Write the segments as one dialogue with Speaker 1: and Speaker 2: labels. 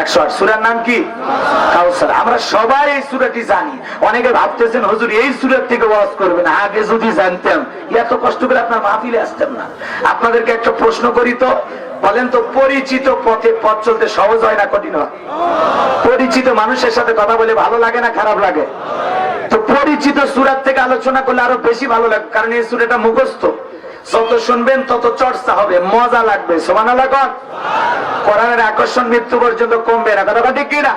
Speaker 1: 108 সূরার নাম কি? কাউসার। আমরা সবাই এই সূরাটি জানি। অনেকে ভাবতেছেন হুজুর এই সূরা থেকে ওয়াজ করবেন, আগে যদি জানতাম এত কষ্ট করে আপনার মাহফিলে আসতাম না। আপনাদেরকে একটা প্রশ্ন করি তো, বলেন তো, পরিচিত পথে পথ চলতে সহজ হয় না কঠিন হয়? পরিচিত মানুষের সাথে কথা বলে ভালো লাগে না খারাপ লাগে? তো পরিচিত সূরা থেকে আলোচনা করলে আরো বেশি ভালো লাগে, কারণ এই সূরাটা মুখস্থ। যত শুনবেন তত চর্চা হবে, মজা লাগবে। সুবহানাল্লাহ। কোরআনের আকর্ষণ মৃত্যু পর্যন্ত কমবে না, কথা ঠিক কিনা?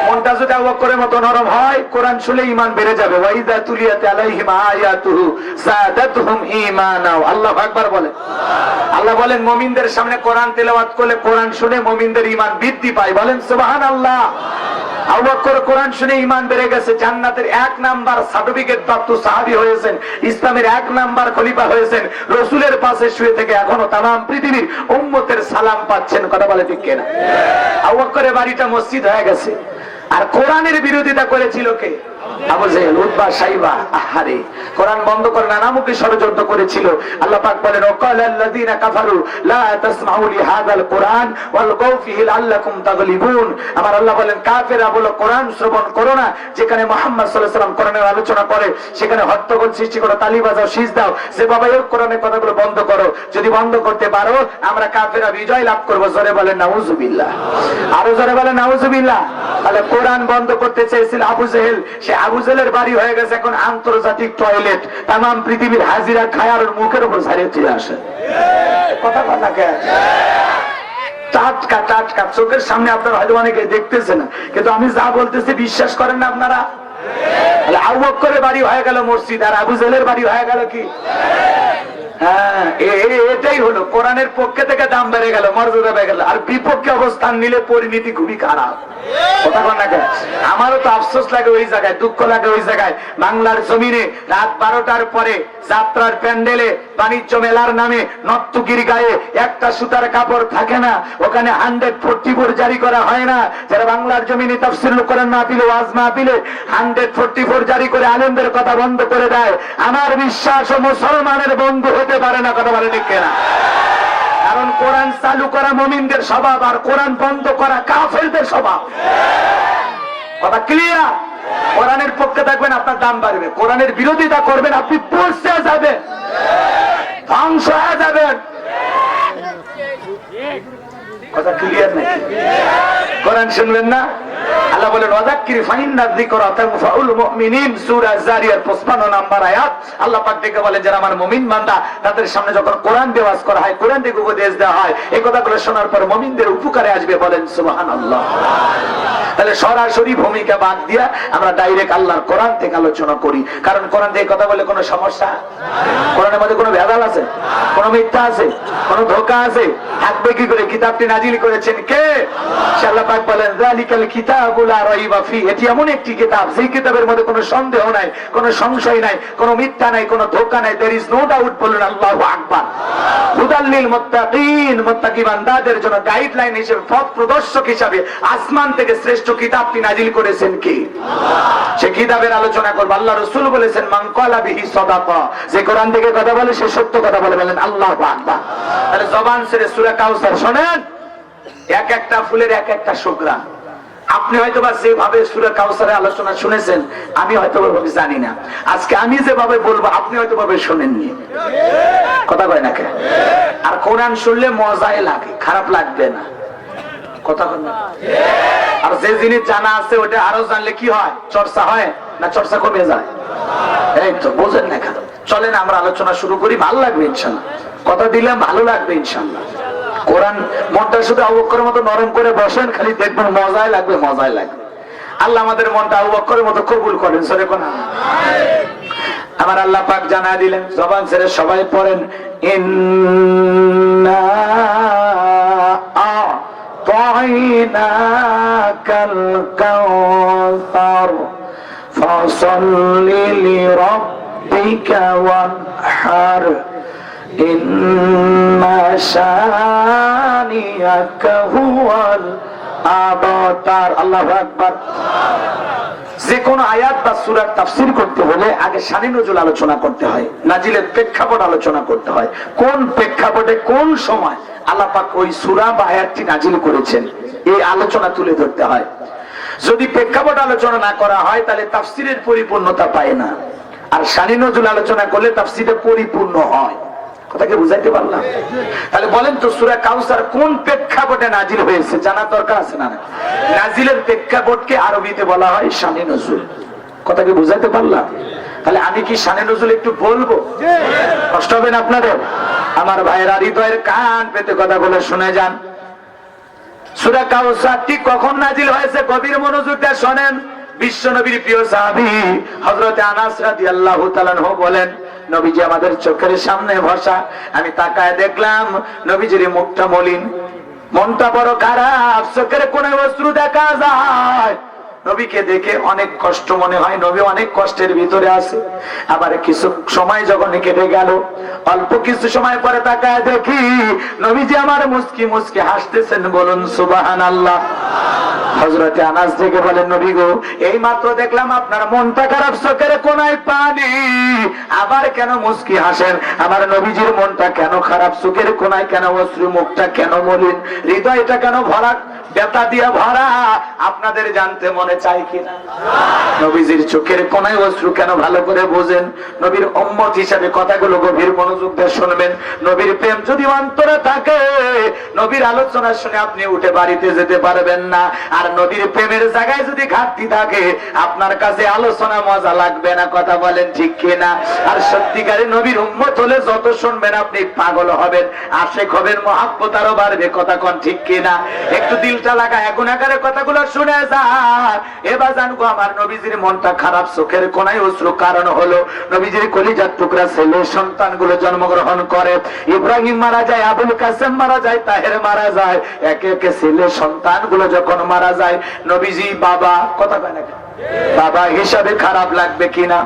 Speaker 1: মনটা যদি আবু বকরের মতো নরম হয়, কোরআন শুনে ঈমান বেড়ে যাবে। ওয়াইদা তুলিয়াত আলাইহিম আয়াতুহু সাদাতুহুম ঈমানা। আল্লাহু আকবার বলেন। আল্লাহ বলেন মুমিনদের সামনে কোরআন তেলাওয়াত করলে, কোরআন শুনে মুমিনদের ঈমান বৃদ্ধি পায়। বলেন সুবহানাল্লাহ। আবু বকর কোরআন শুনে ঈমান বেড়ে গেছে, জান্নাতের 1 নাম্বার সার্টিফিকেট প্রাপ্ত সাহাবী হয়েছেন, ইসলামের 1 নাম্বার খলিফা হয়েছেন, রাসূলের পাশে শুয়ে থেকে এখনো তামাম পৃথিবীর উম্মতের সালাম পাচ্ছেন। কথা বলে ঠিক কিনা? আবু বকরের বাড়িটা মসজিদ হয়ে গেছে। আর কোরআনের বিরোধিতা করেছিল কে? আবু জেহেল, উতবা, শাইবা। আহারে, কোরআন বন্ধ করে নানামুখী ষড়যন্ত্র করেছিল। আল্লাহ পাক বলেন ওয়াকালাল্লাযীনা কাফারু লা তাসমাউ লিহাযাল কুরআন ওয়ালগাউ ফীহি লাআল্লাকুম তাগলিবুন। আমার আল্লাহ বলেন কাফেররা বলো কোরআন শ্রবণ করো না। যেখানে মুহাম্মদ সাল্লাল্লাহু আলাইহি ওয়াসাল্লাম কোরআনের আলোচনা করে সেখানে হট্টগোল সৃষ্টি করো, তালি বাজাও, শীষ দাও। যে বাবা এই কোরআনের কথাগুলো বন্ধ করো। যদি বন্ধ করতে পারো আমরা কাফেররা বিজয় লাভ করব। জোরে বলেন নাউযুবিল্লাহ। আরো জোরে বলেন নাউযুবিল্লাহ। তাহলে কোরআন বন্ধ করতে চেয়েছিল আবু জেহেল, সে আবু জেহেলের বাড়ি হয়ে গেছে এখন আন্তর্জাতিক টয়লেট। তামাম পৃথিবীর হাজিরা খায় আর মুখের উপর ছাড়িয়ে চলে আসে। কথা বল না কেন? টাটকা টাটকা চোখের সামনে আপনারা হয়তো অনেকে দেখতেছে না, কিন্তু আমি যা বলতেছি বিশ্বাস করেন না আপনারা? আবু বকরের বাড়ি হয়ে গেল মসজিদ, আর আবু জেহেলের বাড়ি হয়ে গেল কি? হ্যাঁ, এটাই হলো কোরআনের পক্ষে থেকে দাম বেড়ে গেল, মর্যাদা বেড়ে গেল, আর বিপক্ষে অবস্থান নিলে পরিণতি খুবই খারাপ। কথা বল না কেন? আমারও তো আফসোস লাগে ওই জায়গায়, দুঃখ লাগে ওই জায়গায়। বাংলার জমিনে রাত 12টার পরে যাত্রার প্যান্ডেলে বাণিজ্য মেলার নামে নর্তকীর গায়ে একটা সুতার কাপড় থাকে না, ওখানে 144 জারি করা হয় না। যারা বাংলার জমিনে তাফসীর কোরআন মাহফিলে, ওয়াজ মাহফিলে 144 জারি করে আলেমদের কথা বন্ধ করে দেয়, আমার বিশ্বাস ও মুসলমানের বন্ধু হতে পারে না। কথা বলে ঠিক কিনা? কারণ কোরআন চালু করা মুমিনদের স্বভাব, আর কোরআন বন্ধ করা কাফেরদের স্বভাব। কথা ক্লিয়ার? কোরআনের পক্ষে থাকবেন আপনার দাম বাড়বে, কোরআনের বিরোধিতা করবেন আপনি পৌঁছে যাবেন, ধ্বংস হয়ে যাবেন। কথা ক্লিয়ার নাকি? কোরআন শুনবেন না? আল্লাহ বলেন ওয়াযাক্কির ফাইন্না যিকরা তানফাউল মুমিনিন, সূরা জারিয়ার 55 নম্বর আয়াত। আল্লাহ পাক থেকে বলেন যারা আমার মুমিন বান্দা তাদের সামনে যখন কোরআন দিয়ে ওয়াজ করা হয়, কোরআন থেকে উপদেশ দেওয়া হয়, এই কথাগুলো শোনার পর মুমিনদের উপকারে আসবে। বলেন সুবহানাল্লাহ। তাহলে সরাসরি ভূমিকা বাদ দিয়া আমরা ডাইরেক্ট আল্লাহর কোরআন থেকে আলোচনা করি। কারণ কোরআন থেকে কথা বলে কোনো সমস্যা? কোরআনের মধ্যে কোনো ভেজাল আছে? কোনো মিথ্যা আছে? কোনো ধোঁকা আছে? থাকবে কি করে? কিতাবটি নাজিল করেছেন কে? আল্লাহ পাক বলেন যালিকাল কিতাবু লা রাইবা ফি, এটি এমন একটি কিতাব যেই কিতাবের মধ্যে কোনো সন্দেহ নাই, কোনো সংশয় নাই, কোনো মিথ্যা নাই, কোনো ধোঁকা নাই। There is no doubt. বলুন আল্লাহু আকবার। হুদাল লিল মুত্তাকিন, মুত্তাকি বান্দাদের জন্য গাইডলাইন হিসেবে, পথ প্রদর্শক হিসেবে আসমান থেকে শ্রেষ্ঠ কিতাবটি নাজিল করেছেন কি? সে কিতাবের আলোচনা করব। আল্লাহ রাসূল বলেছেন মান ক্বালা বিহি সাদাকা, যে কোরআন থেকে কথা বলে সে সত্য কথা বলে। বলেন আল্লাহু আকবার। তাহলে জবান ছেড়ে সূরা কাউসার শোনেন, এক একটা ফুলের এক একটা সুঘ্রাণ। আপনি হয়তোবা যেভাবে সূরা কাউসারের আলোচনা শুনেছেন আমি হয়তো ভাবে জানি না, আজকে আমি যেভাবে বলবো আপনি হয়তো ভাবে শোনেননি। কথা কয় না কেন? আর কোরআন শুনলে মজাই লাগে, খারাপ লাগবে না। কথা বল না? আর যে জিনিস জানা আছে ওটা আরো জানলে কি হয়? চর্চা হয় না চর্চা কমে যায়? এই তো বোঝেন না কেন? চলেন আমরা আলোচনা শুরু করি, ভালো লাগবে ইনশাআল্লাহ। কথা দিলাম ভালো লাগবে ইনশাআল্লাহ। কোরআন মনটা শুধু আবু বকরের মতো নরম করে বসেন, খালি দেখবেন মজাই লাগবে, মজাই লাগবে। আল্লাহ আমাদের মনটা আবু বকরের মতো কবুল করেন। সরে কোন আমার আল্লাহ পাক জানা দিলেন, জবান ছেড়ে সবাই পড়েন, ইন্না আ'তাইনাকাল কাউসার ফাসাল্লি লিরাব্বিকা ওয়ানহার ইন্না শানিয়াকা হুয়াল আবতার। আল্লাহু আকবার। যে কোনো আয়াত বা সূরার তাফসীর করতে হলে আগে শানে নজুল আলোচনা করতে হয়, নাজিলের প্রেক্ষাপট আলোচনা করতে হয়, কোন প্রেক্ষাপটে কোন সময় আল্লাহ পাক ওই সূরা বা আয়াতটি নাজিল করেছেন এই আলোচনা তুলে ধরতে হয়। যদি প্রেক্ষাপট আলোচনা না করা হয় তাহলে তাফসীরের পরিপূর্ণতা পায় না, আর শানে নজুল আলোচনা করলে তাফসীরটা পরিপূর্ণ হয়। কথাকে বুঝাইতে পারলাম? তাহলে বলেন তো সূরা কাউসার কোন প্রেক্ষাপটে নাজিল হয়েছে জানা দরকার আছে না? নাজিলের প্রেক্ষাপটকে আরবিতে বলা হয় শানে নজুল। কথাকে বুঝাইতে পারলাম? তাহলে আমি কি শানে নজুল একটু বলবো? কষ্ট হবে না আপনাদের? আমার ভাইয়েরা হৃদয়ের কান পেতে কথা বলে শুনে যান। সূরা কাউসার ঠিক কখন নাজিল হয়েছে গভীর মনোযোগ দিয়ে শোনেন। বিশ্ব নবীর প্রিয় সাহাবী হযরত আনাস রাদিয়াল্লাহু তাআলা আনহু বলেন, নবীজি আমাদের চোখের সামনে বসা, আমি তাকায় দেখলাম নবীজির মুখটা মলিন, মনটা বড় খারাপ, চোখের কোণে অশ্রু দেখা যায়। নবীকে দেখে অনেক কষ্ট মনে হয়, নবী অনেক কষ্টের ভিতরে আছে। আবার কিছু সময় যখন কেটে গেল, অল্প কিছু সময় পরে তাকায় দেখি নবীজি আমার মুস্কি মুস্কি হাসতেছেন। বলুন সুবহানাল্লাহ। হযরতে আনাস থেকে বলেন, নবী গো, এই মাত্র দেখলাম আপনার মনটা খারাপ, চোখের কোণায় পানি, আবার কেন মুস্কি হাসেন? আমার নবীজির মনটা কেন খারাপ, চোখের কোণায় কেন অশ্রু, মুখটা কেন মলিন, হৃদয়টা কেন ভরা, ব্যথা দিয়ে ভরা? আপনাদের জানতে মনে চাই কিনা নবীজির চোখের কোণায় অশ্রু কেন? ভালো করে বোঝেন। নবীর উম্মত হিসাবে কথাগুলো গভীর মনোযোগ দিয়ে শুনবেন। নবীর প্রেম যদি অন্তরে থাকে, নবীর আলোচনা শুনে আপনি উঠে বাড়িতে যেতে পারবেন না। আর নবীর প্রেমের জায়গায় যদি ঘাটতি থাকে, আপনার কাছে আলোচনা মজা লাগবে না। কথা বলেন ঠিক কিনা? আর সত্যিকারে নবীর উম্মত হলে যত শুনবেন আপনি পাগল হবেন, আশেক হবেন, মহাব্বত আরো বাড়বে। কথা কোন ঠিক কিনা? একটু দিলটা লাগা এখন আকারে কথাগুলো শুনে যা। এবার জানবো আমার নবীজির মনটা খারাপ, চোখের কোণায় অশ্রু, কারণ হলো নবীজির কলিজার টুকরা ছেলে সন্তানগুলো জন্মগ্রহণ করে। ইব্রাহিম মারা যায়, আবুল কাসেম মারা যায়, তাহের মারা যায়, একে একে ছেলে সন্তানগুলো যখন মারা যায়, নবীজি বাবা, কথা কয় না, বাবা হিসাবে খারাপ লাগবে কিনা?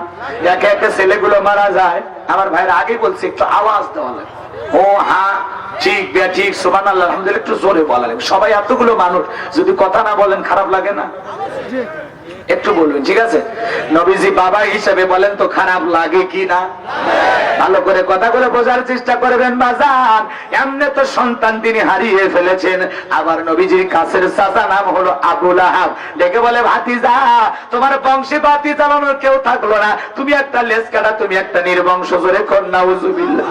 Speaker 1: একে একে ছেলেগুলো মারা যায়। আমার ভাইরা আগে বলছে একটু আওয়াজ দেওয়া লাগে, ও হ্যাঁ ঠিক ঠিক সুবহানাল্লাহ আলহামদুলিল্লাহ একটু জোরে বলা লাগে। সবাই এতগুলো মানুষ যদি কথা না বলেন খারাপ লাগে না? একটু বলবেন, ঠিক আছে? নবীজি বাবা হিসেবে বলেন তো খারাপ লাগে কি না? ভালো করে কথাগুলো বোঝার চেষ্টা করবেন বাজান। এমনি তো সন্তান তিনি হারিয়ে ফেলেছেন, আবার নবীজির কাছের চাচা নাম হলো আবু লাহাব, ডেকে বলে, ভাতিজা তোমার বংশে বাতি চালানোর কেউ থাকলো না, তুমি একটা লেজ কাটা, তুমি একটা নির্বংশ। জোরে কোন নাউজুবিল্লাহ,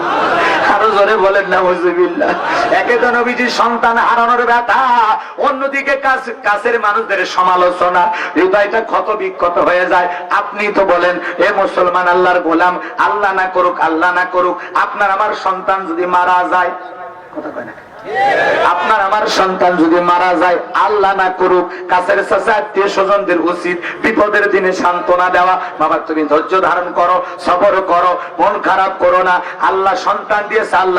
Speaker 1: আরো জোরে বলেন নাউজুবিল্লাহ। একে তো নবীজির সন্তান হারানোর ব্যথা, অন্যদিকে কাছের মানুষদের সমালোচনা, হৃদয়টা ক্ষত বিক্ষত হয়ে যায়। আপনি তো বলেন, এ মুসলমান আল্লাহর গোলাম, আল্লাহ না করুক, আল্লাহ না করুক, আপনার আমার সন্তান যদি মারা যায়, কথা কয় না, আপনার আমার সন্তান যদি মারা যায়, আল্লাহ না করুক, কাছের চাচা আত্মীয় স্বজনদের উচিত বিপদের দিনে সান্ত্বনা দেওয়া। বাবা তুমি ধৈর্য ধারণ করো, সবর করো, মন খারাপ করো না। আল্লাহ সন্তান দিয়েছে, আল্লাহ